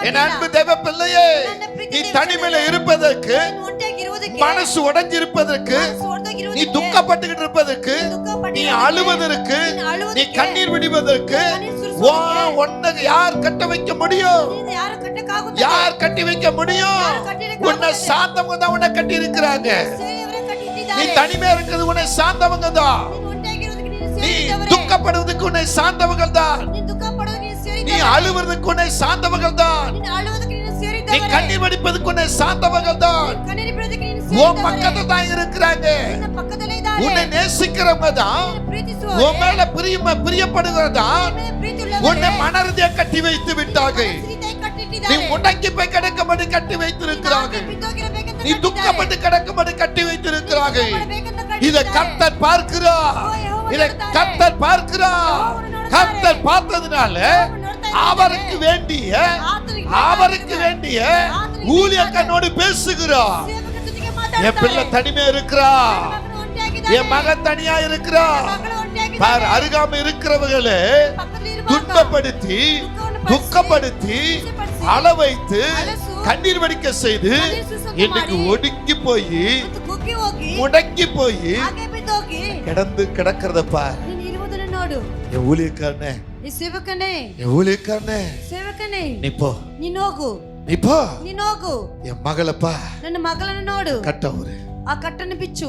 என் அன்பு தேவ பிள்ளையே, நீ தனிமையில இருப்பதற்கு, மனசு உடைஞ்சிருப்பதற்கு, நீ துக்கப்பட்டுக்கிட்டு இருப்பதற்கு, நீ அழுவதற்கு, நீ கண்ணீர் விடுவதற்கு உன்னை யார் கட்ட வைக்க முடியும்? யார் கட்டி வைக்க முடியும்? உன்னை சார்ந்தவங்க தான் உன்னை கட்டி இருக்கிறாங்க. நீ தனிமையா இருக்கிறது உன்னை சார்ந்தவங்க தான். நீ துக்கப்படுவதற்கு உன்னை சார்ந்தவங்க தான். நீ அழுவதற்கு உன்னை சார்ந்தவங்க தான். நீ கண்ணீர் வடிப்பதற்கு உன்னை சார்ந்தவங்க தான். உன் பக்கத்துல தான் இருக்கிறாங்க. உன்னை நேசிக்கிறவங்க தான். உன் மேல பிரியப்படுகிறதா உன்னை மனரதியா கட்டி வைத்து விட்டார்கள். நீ முடங்கி போய் கிடக்கும்படி கட்டி வைத்திருக்கிறார்கள். நீ துக்கப்பட்டு கிடக்கும்படி கட்டி வைத்திருக்கிறார்கள். இதை கர்த்தர் பார்க்கிறார். இதை கர்த்தர் பார்க்கிறார். கர்த்தர் பார்த்ததுனால அவருக்கு வேண்டிய ஊழியக்காரனோடு பேசுகிறார். என் பிள்ளை தனிமையா இருக்கிறா, என் மகன் தனியா இருக்கிறா. அருகாமை இருக்கிறவர்களே துன்பப்படுத்தி, துக்கப்படுத்தி, அள வைத்து, கண்ணீர் வடிக்க செய்து இன்னைக்கு ஒடுங்கி போய், முடங்கி போய் கிடக்கிறத பார். என் ஊழியக்காரனே, என் ஊழியக்காரனே, நீ போ, ನೀ ಹೋಗು ಎನ್ ಮಗಳಪ್ಪ ನನ್ನ ಮಗಳನ್ನು ನೋಡು ಕಟ್ಟವ್ರೆ ಆ ಕಟ್ಟನ್ನು ಬಿಚ್ಚು